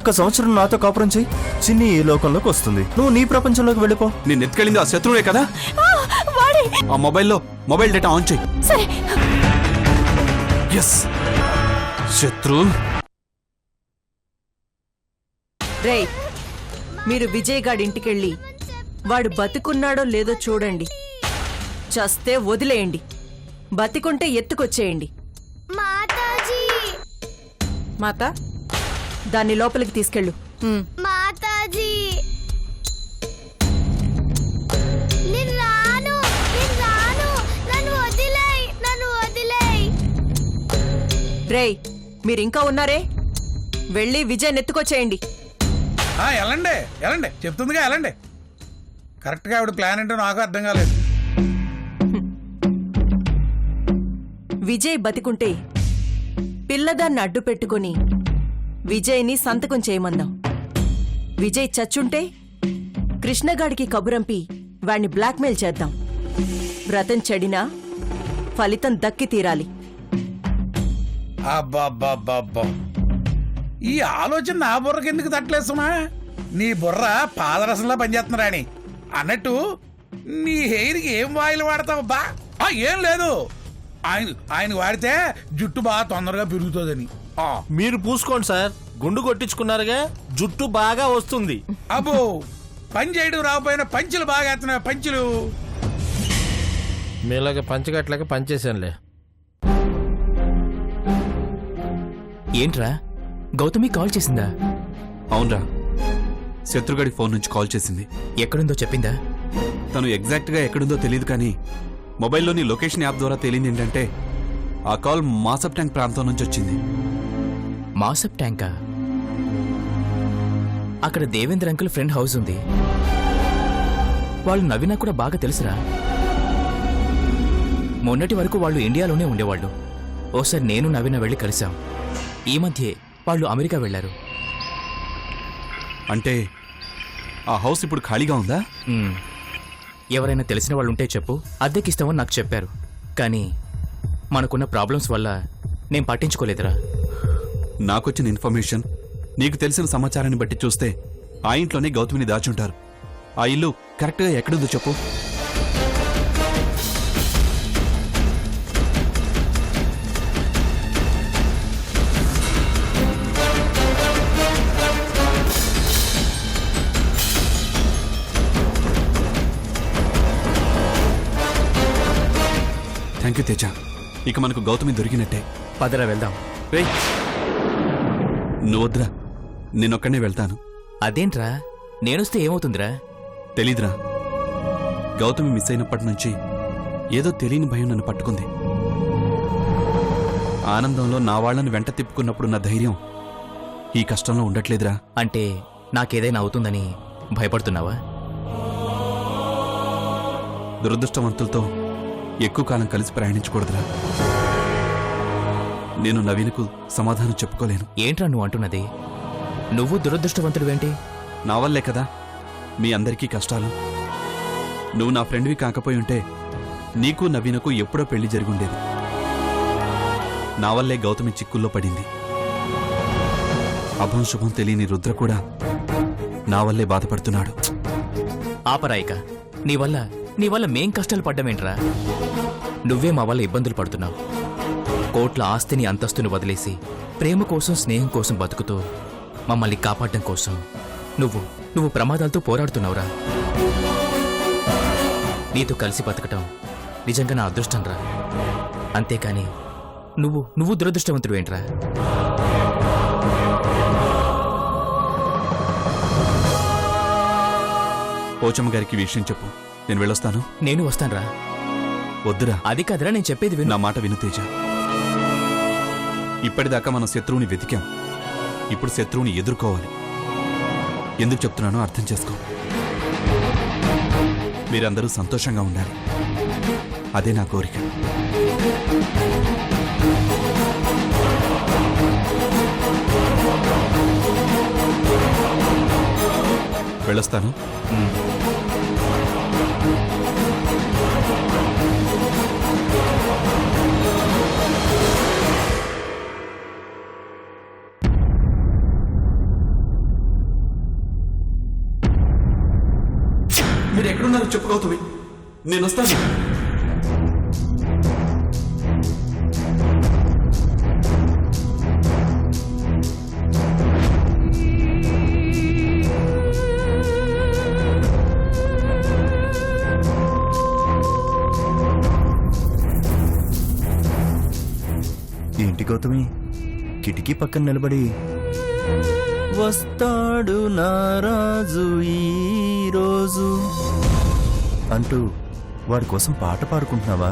ఒక్క సంవత్సరం నాతో కాపురం చెయ్యి, చిన్ని ఈ లోకంలోకి వస్తుంది. నువ్వు నీ ప్రపంచంలోకి వెళ్ళిపో. నేను ఎత్తుకెళ్ళింది ఆ శత్రువే కదా. ఆ మొబైల్ డేటా ఆన్ చెయ్యి. ఎస్, శత్రు. రేయ్, మీరు విజయ్ గాడి ఇంటికెళ్ళి వాడు బతికున్నాడో లేదో చూడండి. చస్తే వదిలేయండి, బతికుంటే ఎత్తుకొచ్చేయండి. మాత, దాన్ని లోపలికి తీసుకెళ్ళు. మాతాజీ, రేయ్, మీరింకా ఉన్నారే? వెళ్ళి విజయ్ నెత్తుకొచ్చేయండి. వెళ్ళండి వెళ్ళండి, చెప్తుందిగా వెళ్ళండి. కరెక్ట్గా ఆవిడ ప్లాన్ ఏంటో నాకు అర్థం కాలేదు. విజయ్ బతికుంటే పిల్లదాన్ని అడ్డు పెట్టుకుని విజయ్ని సంతకం చేయమందాం. విజయ్ చచ్చుంటే కృష్ణగాడికి కబురంపి వాణ్ణి బ్లాక్మెయిల్ చేద్దాం. వ్రతం చెడినా ఫలితం దక్కి తీరాలి. అబ్బా, ఈ ఆలోచన నా బుర్రకి ఎందుకు తట్టలేస్తున్నా? నీ బుర్ర పాదరసంలా పనిచేస్తున్నారా అని అన్నట్టు నీ హెయిర్కి ఏం ఆయిల్ వాడతావబ్బా? ఏం లేదు, ఆయన వాడితే జుట్టు బాగా తొందరగా పెరుగుతుందని. మీరు పూసుకోండి సార్, గుండు కొట్టించుకున్నారుగా, జుట్టు బాగా వస్తుంది. అబ్బో, పని చేయడం రాకపోయినా పంచులు బాగా వేస్తున్నాయి. పంచులు మీలాగా పంచగట్లకి పనిచేసానులే. ఏంట్రా, గౌతమి కాల్ చేసిందా? అవునరా, శత్రుగడి ఫోన్ నుంచి కాల్ చేసింది. ఎక్కడుందో చెప్పిందా? తను ఎగ్జాక్ట్ గా ఎక్కడుందో తెలియదు, కానీ మొబైల్లోని లొకేషన్ యాప్ ద్వారా తెలియదు ఏంటంటే ఆ కాల్ మాసప్ ట్యాంక్ ప్రాంతం నుంచి వచ్చింది. మాసప్ ట్యాంకా? అక్కడ దేవేంద్ర అంకుల్ ఫ్రెండ్ హౌస్ ఉంది. వాళ్ళు నవీనా కూడా బాగా తెలుసురా. మొన్నటి వరకు వాళ్ళు ఇండియాలోనే ఉండేవాళ్ళు. ఓసారి నేను నవీన వెళ్ళి కలిశాం. ఈ మధ్యే వాళ్ళు అమెరికా వెళ్లారు. అంటే ఆ హౌస్ ఇప్పుడు ఖాళీగా ఉందా? ఎవరైనా తెలిసిన వాళ్ళు ఉంటే చెప్పు, అద్దెకిస్తామని నాకు చెప్పారు. కానీ మనకున్న ప్రాబ్లమ్స్ వల్ల నేను పట్టించుకోలేదురా. నాకొచ్చిన ఇన్ఫర్మేషన్, నీకు తెలిసిన సమాచారాన్ని బట్టి చూస్తే ఆ ఇంట్లోనే గౌతమిని దాచుంటారు. ఆ ఇల్లు కరెక్ట్గా ఎక్కడుందో చెప్పు. థ్యాంక్ యూ తేజ, ఇక మనకు గౌతమి దొరికినట్టే. పదరా వెళ్దాం. రేయ్, నువ్వొద్దురా, నేనొక్కడే వెళ్తాను. అదేంట్రా, నేనొస్తే ఏమవుతుందిరా? తెలీదురా, గౌతమి మిస్ అయినప్పటి నుంచి ఏదో తెలియని భయం నన్ను పట్టుకుంది. ఆనందంలో నా వాళ్లను వెంట తిప్పుకున్నప్పుడు నా ధైర్యం ఈ కష్టంలో ఉండట్లేదురా. అంటే నాకేదైనా అవుతుందని భయపడుతున్నావా? దురదృష్టవంతులతో ఎక్కువ కాలం కలిసి ప్రయాణించకూడదురా. నేను నవీన్కు సమాధానం చెప్పుకోలేను. ఏంట్రా నువ్వు అంటున్నది? నువ్వు దురదృష్టవంతుడువేంటి? నా వల్లే కదా మీ అందరికీ కష్టాలు. నువ్వు నా ఫ్రెండ్వి కాకపోయి ఉంటే నీకు నవీనకు ఎప్పుడో పెళ్లి జరుగుండేది. నా వల్లే గౌతమి చిక్కుల్లో పడింది. అభం శుభం తెలియని రుద్ర కూడా నా వల్లే బాధపడుతున్నాడు. ఆపరాయిక, నీ వల్ల మేం కష్టాలు పడ్డమేంట్రా? నువ్వే మా వల్ల ఇబ్బందులు పడుతున్నావు. కోట్ల ఆస్తిని అంతస్తుని వదిలేసి ప్రేమ కోసం స్నేహం కోసం బతుకుతూ మమ్మల్ని కాపాడడం కోసం నువ్వు ప్రమాదాలతో పోరాడుతున్నావురా. నీతో కలిసి బతకటం నిజంగా నా అదృష్టం రా. అంతేకాని నువ్వు దురదృష్టవంతుడువేంట్రా? పోచమ్మ గారికి విషయం చెప్పు, నేను వెళ్ళొస్తాను. నేను వస్తానురా. వద్దురా. అది కాదురా, నేను చెప్పేది విను. నా మాట విను తేజ. ఇప్పటిదాకా మనం శత్రువుని వెతికాం, ఇప్పుడు శత్రువుని ఎదుర్కోవాలి. ఎందుకు చెప్తున్నానో అర్థం చేసుకో. మీరందరూ సంతోషంగా ఉండాలి, అదే నా కోరిక. వెళ్ళొస్తాను. ఎక్కడున్నారు చెప్పు గౌతమి, నేను వస్తాను. ఏంటి గౌతమి కిటికీ పక్కన నిలబడి వస్తాడు నారాజు ఈ రోజు అంటూ వాడి కోసం పాట పాడుకుంటున్నావా?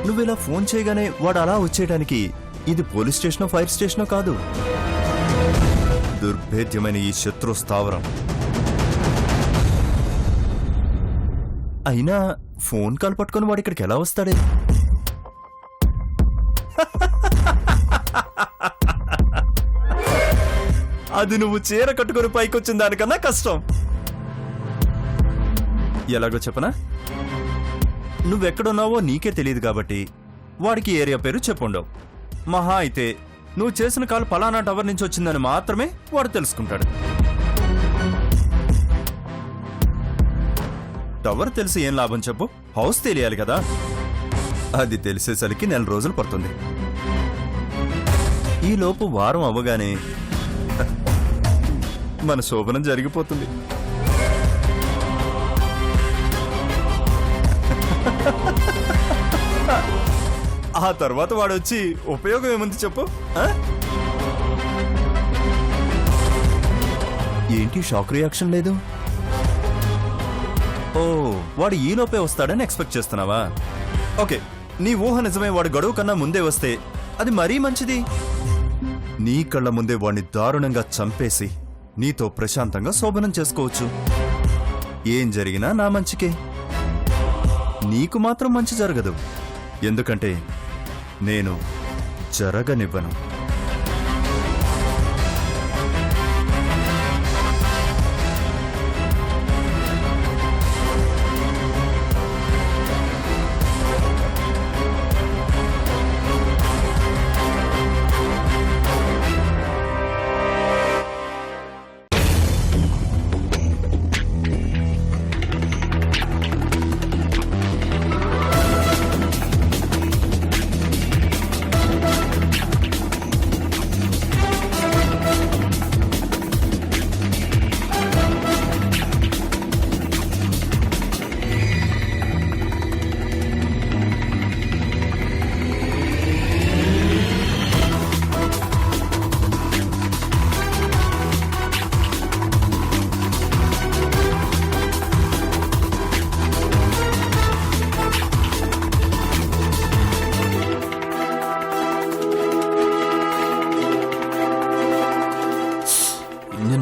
నువ్వు ఇలా ఫోన్ చేయగానే వాడు అలా వచ్చేయడానికి ఇది పోలీస్ స్టేషనో ఫైర్ స్టేషనో కాదు, దుర్భేద్యమైన ఈ శత్రు స్థావరం. అయినా ఫోన్ కాల్ పట్టుకొని వాడు ఇక్కడికి ఎలా వస్తాడే? అది నువ్వు చీర కట్టుకొని పైకొచ్చిన దానికన్నా కష్టం. ఎలాగో చెప్పనా, నువ్వెక్కడున్నావో నీకే తెలియదు కాబట్టి వాడికి ఏరియా పేరు చెప్పుండవు. మహా అయితే నువ్వు చేసిన కాల్ పలానా టవర్ నుంచి వచ్చిందని మాత్రమే వాడు తెలుసుకుంటాడు. టవర్ తెలిసి ఏం లాభం చెప్పు, హౌస్ తెలియాలి కదా. అది తెలిసేసరికి 1 నెల రోజులు పడుతుంది. ఈలోపు వారం అవ్వగానే మన శోభనం జరిగిపోతుంది. ఆ తర్వాత వాడొచ్చి ఉపయోగం ఏముంది చెప్పు? ఏంటి షాక్ రియాక్షన్ లేదు? ఓ, వాడు ఈలోపే వస్తాడని ఎక్స్పెక్ట్ చేస్తున్నావా? ఓకే, నీ ఊహ నిజమే. వాడు గడువు కన్నా ముందే వస్తే అది మరీ మంచిది. నీ కళ్ళ ముందే వాడిని దారుణంగా చంపేసి నీతో ప్రశాంతంగా శోభనం చేసుకోవచ్చు. ఏం జరిగినా నా మంచికే. నీకు మాత్రం మంచి జరగదు, ఎందుకంటే నేను జరగనివ్వను.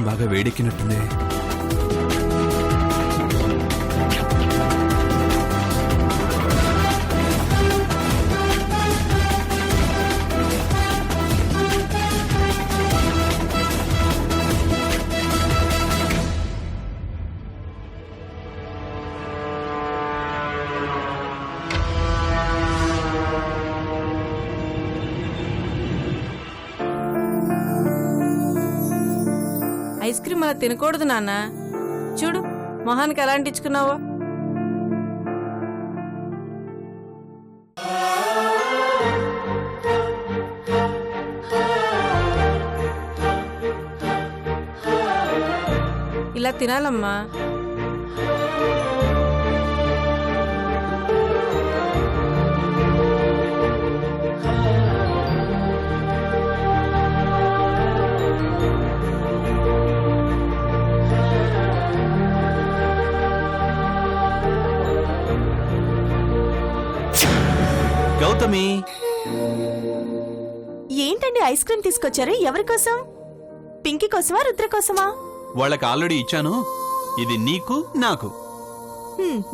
బాగా వేడెక్కినట్టుంది. ఐస్ క్రీమ్ అలా తినకూడదు నాన్న. చూడు మొహానికి ఎలా అంటించుకున్నావో. ఇలా తినాలమ్మా. గౌతమి, ఏంటండి ఐస్ క్రీమ్ తీసుకొచ్చారు? ఎవరి కోసం? పింకీ కోసమా, రుద్ర కోసమా? వాళ్ళకి ఆల్రెడీ ఇచ్చాను. ఇది నీకు నాకు.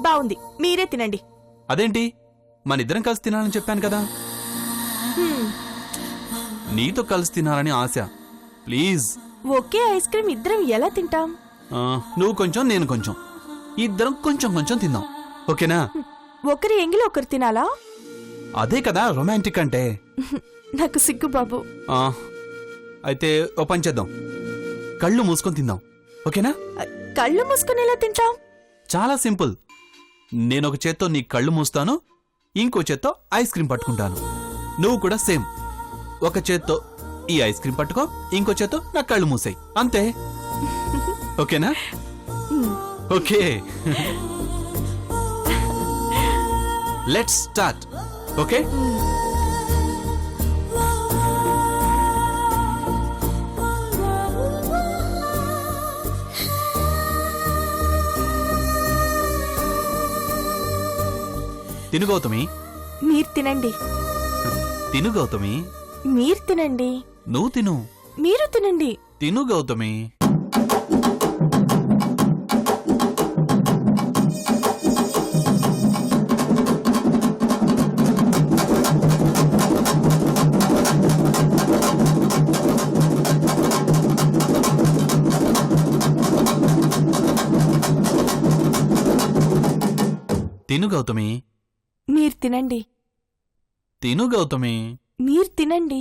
బాగుంది, మీరే తినండి. అదేంటి, మనిద్దరం కలిసి తినాలని చెప్పాను కదా. నీతో కలిసి తినాలని ఆశ. ప్లీజ్. ఒకే ఐస్ క్రీమ్ ఇద్దరం ఎలా తింటాం? నువ్వు కొంచెం, నేను కొంచెం, ఇద్దరం కొంచెం కొంచెం తిందాం. ఓకేనా? ఒకరి ఎంగిలి ఒకరు తినాలా? అదే కదా రొమాంటిక్ అంటే. నాకు సిగ్గు బాబు. అయితే ఓ పని చేద్దాం, కళ్ళు మూసుకొని తిందాం, ఓకేనా? కళ్ళు మూసుకుని ఎలా తింటాం? చాలా సింపుల్. నేను ఒక చేత్తో నీ కళ్ళు మూస్తాను, ఇంకో చేత్తో ఐస్ క్రీమ్ పట్టుకుంటాను. నువ్వు కూడా సేమ్, ఒక చేత్తో ఈ ఐస్ క్రీమ్ పట్టుకో, ఇంకో చేత్తో నా కళ్ళు మూసాయి, అంతే. ఓకేనా? Okay, let's start. ఓకే, తిను గౌతమి, మీరు తినండి. తిను గౌతమి, మీరు తినండి. నువ్వు తిను. మీరు తినండి. తిను గౌతమి. తిను గౌతమి. మీరు తినండి. తిను గౌతమి. మీరు తినండి.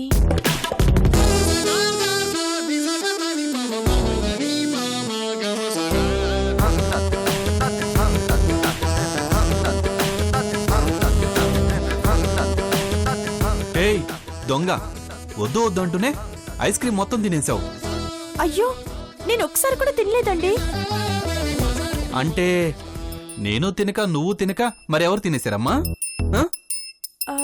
ఏయ్ దొంగ, వద్దు వద్దు అంటూనే ఐస్ క్రీమ్ మొత్తం తినేసావు. అయ్యో, నేను ఒకసారి కూడా తినలేదండి. అంటే నేను తినక నువ్వు తినక మరెవరు తినేశారమ్మా? ఆ? ఆ,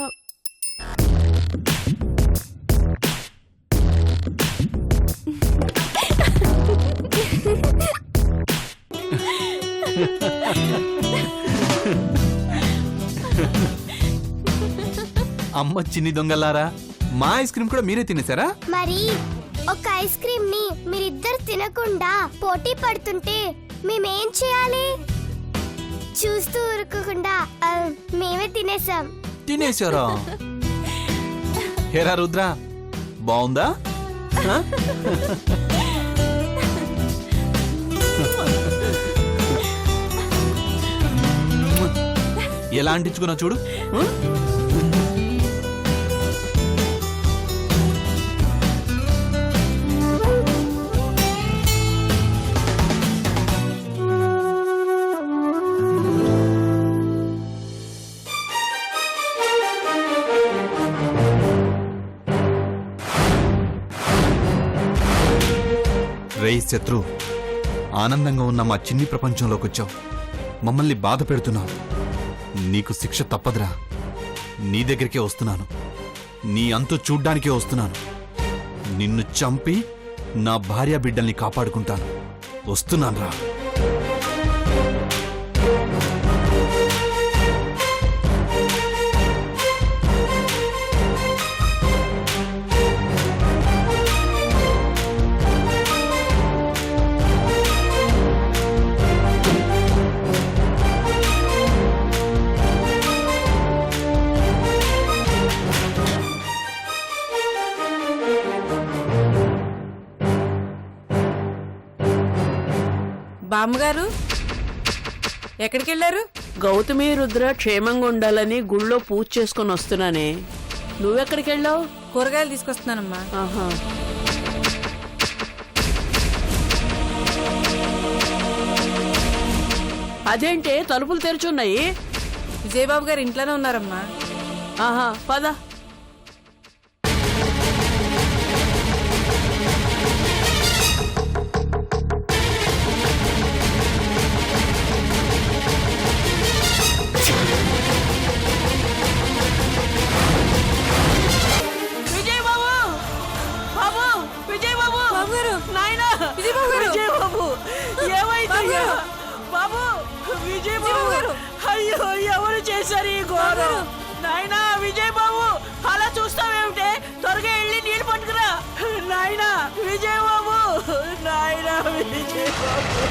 అమ్మ చిన్ని దొంగలారా, మా ఐస్ క్రీమ్ కూడా మీరే తినేశారా? మరి ఒక ఐస్ క్రీమ్ ని మీరిద్దరు తినకుండా పోటీ పడుతుంటే మేమేం చేయాలి? చూస్తూ ఊరుకోకుండా మేమే తినేసాం. తినేశారా? హేరా రుద్ర, బాగుందా? ఆ? ఎలా అంటించుకున్నా చూడు. ఆ? రేయ్ శత్రు, ఆనందంగా ఉన్న మా చిన్ని ప్రపంచంలోకి వచ్చావు, మమ్మల్ని బాధ పెడుతున్నావు. నీకు శిక్ష తప్పదురా. నీ దగ్గరికే వస్తున్నాను, నీ అంతు చూడ్డానికే వస్తున్నాను. నిన్ను చంపి నా భార్య బిడ్డల్ని కాపాడుకుంటాను. వస్తున్నానురా. బామ్మగారు ఎక్కడికి వెళ్ళారు? గౌతమి రుద్ర క్షేమంగా ఉండాలని గుళ్ళో పూజ చేసుకుని వస్తున్నానే. నువ్వెక్కడికి వెళ్ళావు? కూరగాయలు తీసుకొస్తున్నానమ్మా. ఆహా. అదేంటే తలుపులు తెరుచున్నాయి? విజయబాబు గారు ఇంట్లోనే ఉన్నారమ్మా. ఆహా, పద. అయ్యో, ఎవరు చేశారు ఈ ఘోరం? నాయనా విజయ్ బాబు, అలా చూస్తావేమిటే? త్వరగా వెళ్ళి నీళ్ళు పట్టుకురా. నాయనా విజయ్ బాబు, నాయనా విజయ్ బాబు.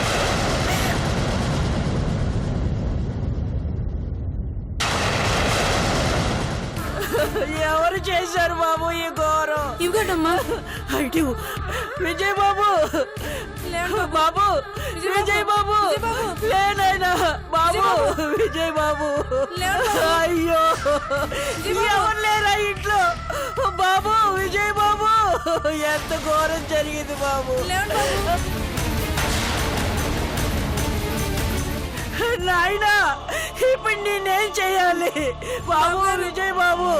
ఎవరు చేశారు బాబు ఈ ఘోరం? ఇవ్వడమ్మా. అటు విజయ్ బాబు, బాబు విజయ్ బాబు, లేనైనా బాబు విజయ్ బాబు. అయ్యో, ఎవరు లేరా ఇంట్లో? బాబు విజయ్ బాబు, ఎంత ఘోరం జరిగింది బాబు. నాయనా ఇప్పుడు నేనేం చెయ్యాలి బాబు? విజయ్ బాబు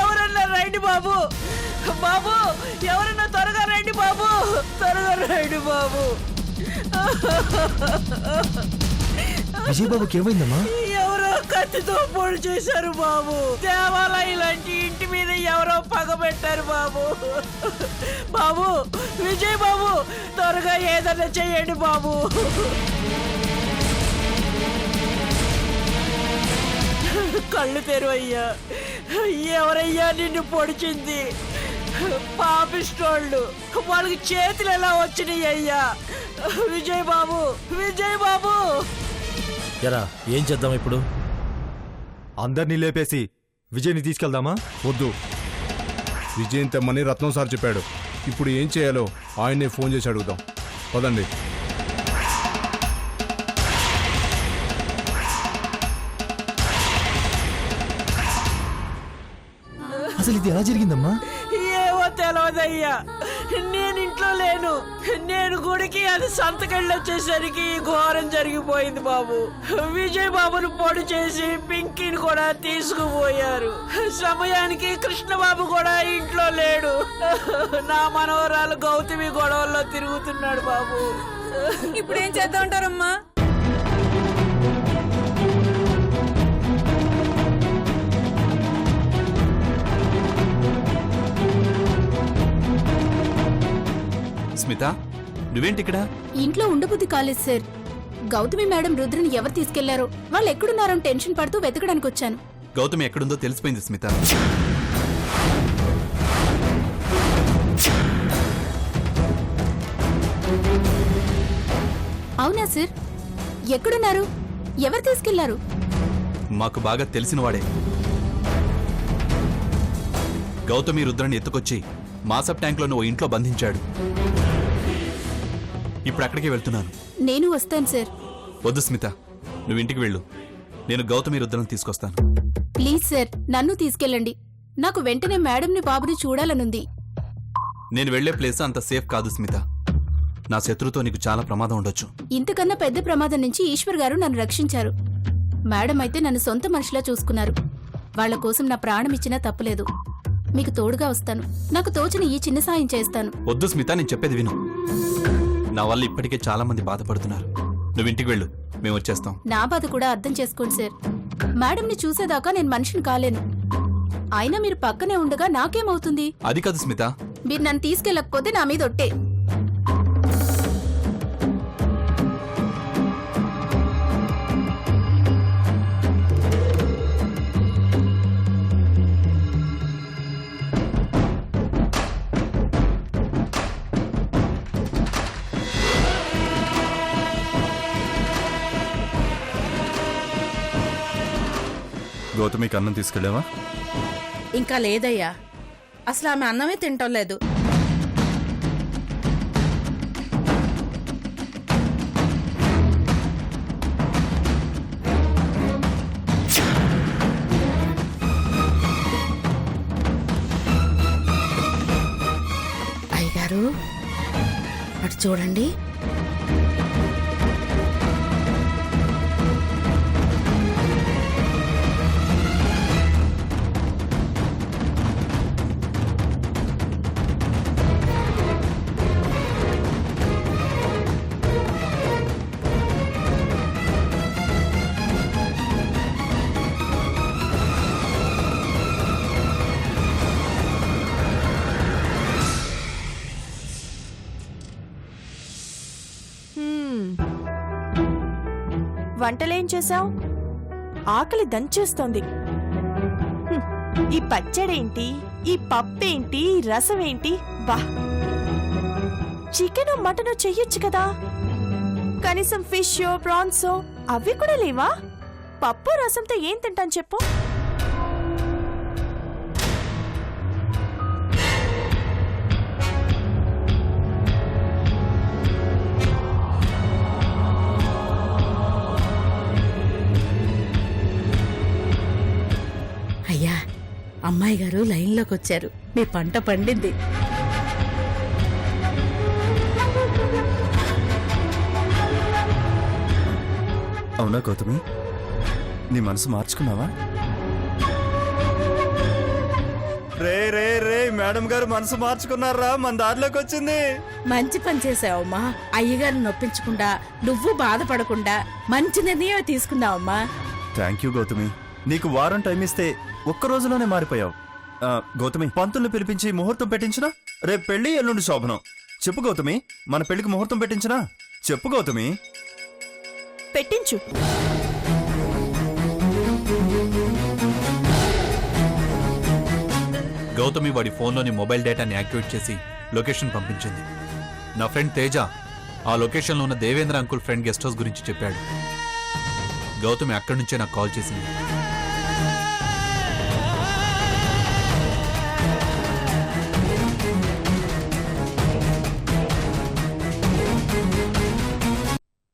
ఎవరన్నా రండి బాబు. బాబు ఎవరన్నా త్వరగా రండి బాబు, త్వరగా రండి బాబు. విజయబాబుకి ఏమైందమ్మా? ఎవరో కత్తితో పొడి చేశారు బాబు. దేవాలయం లాంటి ఇంటి మీద ఎవరో పగబెట్టారు బాబు. బాబు విజయ్ బాబు త్వరగా ఏదన్నా చెయ్యండి బాబు. కళ్ళు తెరువయ్యా. ఎవరయ్యా నిన్ను పొడిచింది? పాపిస్టోళ్ళు, వాళ్ళకి చేతులు ఎలా వచ్చినాయి అయ్యా? విజయ్ బాబు, విజయ్ బాబు. ఎరా ఏం చేద్దాం ఇప్పుడు? అందరినీ లేపేసి విజయ్ని తీసుకెళ్దామా? వద్దు, విజయన్ తెమ్మని రత్నం సార్ చెప్పాడు. ఇప్పుడు ఏం చేయాలో ఆయన్నే ఫోన్ చేసి అడుగుదాం. పదండి. అసలు ఇది ఎలా జరిగిందమ్మా? ఏవో తెలియదయ్యా, నేను ఇంట్లో లేను. నేను గుడికి అది సంతకెళ్ళొచ్చేసరికి ఘోరం జరిగిపోయింది బాబు. విజయ్ బాబును పొడి చేసి పింకీని కూడా తీసుకుపోయారు. సమయానికి కృష్ణబాబు కూడా ఇంట్లో లేడు. నా మనవరాలు గౌతమి గొడవల్లో తిరుగుతున్నాడు బాబు. ఇప్పుడు ఏం చేద్దాం అంటారమ్మా? స్మిత, నువ్వేంటి ఇక్కడ? ఇంట్లో ఉండబుద్ధి కాలేదు సార్. గౌతమి మేడం రుద్రని ఎవరు తీసుకెళ్లారో, వాళ్ళు ఎక్కడున్నారో టెన్షన్ పడుతూ వెతకడానికి వచ్చాను. గౌతమి ఎక్కడుందో తెలిసిపోయింది స్మిత. అవునా సార్? ఎక్కడున్నారు? ఎవరు తీసుకెళ్లారు? మాకు బాగా తెలిసినవాడే. గౌతమి రుద్రని ఎత్తుకొచ్చి మాసప్ ట్యాంక్లో ఓ ఇంట్లో బంధించాడు. ఇప్పుడు అక్కడికే వెళ్తున్నాను. నేను వస్తాను సార్. వద్దు స్మిత, నువ్వు ఇంటికి వెళ్ళు. నేను గౌతమి రుద్రని తీసుకొస్తాను. ప్లీజ్ సార్, నన్ను తీసుకెళ్ళండి. నాకు వెంటనే మేడంని బాబుని చూడాలనుంది. నేను వెళ్లే ప్లేస్ అంత సేఫ్ కాదు స్మిత. నా శత్రుతో నీకు చాలా ప్రమాదం ఉండొచ్చు. ఇంతకన్నా పెద్ద ప్రమాదం నుంచి ఈశ్వర్ గారు నన్ను రక్షించారు. మేడం అయితే నన్ను సొంత మనిషిలా చూసుకున్నారు. వాళ్ల కోసం నా ప్రాణం ఇచ్చినా తప్పలేదు. మీకు తోడుగా వస్తాను. నాకు తోచిన ఈ చిన్న సాయం చేస్తాను. వద్దు స్మిత, నేను చెప్పేది విను. నా వల్ల ఇప్పటికే చాలా మంది బాధపడుతున్నారు. నువ్వు ఇంటికి వెళ్ళు, మేము వచ్చేస్తాం. నా బాధ కూడా అర్థం చేసుకోండి సార్. మేడంని చూసేదాకా నేను మనిషిని కాలేను. అయినా మీరు పక్కనే ఉండగా నాకేమవుతుంది? అది కాదు స్మిత. మీరు నన్ను తీసుకెళ్ళకపోతే నా మీద ఒట్టే. గౌతమికి అన్నం తీసుకెళ్ళావా? ఇంకా లేదయ్యా, అసలు ఆమె అన్నమే తింటం లేదు. అయ్యగారు అటు చూడండి. వంటలేం చేసావు? ఆకలి దంచేస్తోంది. ఈ పచ్చడేంటి, ఈ పప్పేంటి, ఈ రసమేంటి? బా, చికెన్ మటన్ చెయ్యొచ్చు కదా. కనీసం ఫిష్ ప్రాన్స్ అవి కూడా లేవా? పప్పు రసంతో ఏం తింటాను చెప్పు. అయ్యా అమ్మాయి గారు లైన్లోకి వచ్చారు. మీ పంట పండింది. అవునా గౌతమి, నీ మనసు మార్చుకున్నావా? రే రే రే మేడం గారు మనసు మార్చుకున్నారా, మన దారిలోకి వచ్చింది. మంచి పని చేసావమ్మా. అయ్యగారిని నొప్పించకుండా, నువ్వు బాధపడకుండా మంచి నిర్ణయం తీసుకున్నావమ్మా. Thank you Gautami. నీకు వారం టైం ఇస్తే ఒక్క రోజులోనే మారిపోయావు. గౌతమి, పంతుల్ని పిలిపించి ముహూర్తం పెట్టించినా? రేపు పెళ్లి, ఎల్లుండి శోభనం. చెప్పు గౌతమి, మన పెళ్లికి ముహూర్తం పెట్టించినా? చెప్పు గౌతమి. పెట్టించు. గౌతమి వాడి ఫోన్లోని మొబైల్ డేటాని యాక్టివేట్ చేసి లొకేషన్ పంపించింది. నా ఫ్రెండ్ తేజ ఆ లొకేషన్లో ఉన్న Devendra uncle friend guest house గురించి చెప్పాడు. గౌతమి అక్కడి నుంచే నాకు కాల్ చేసింది.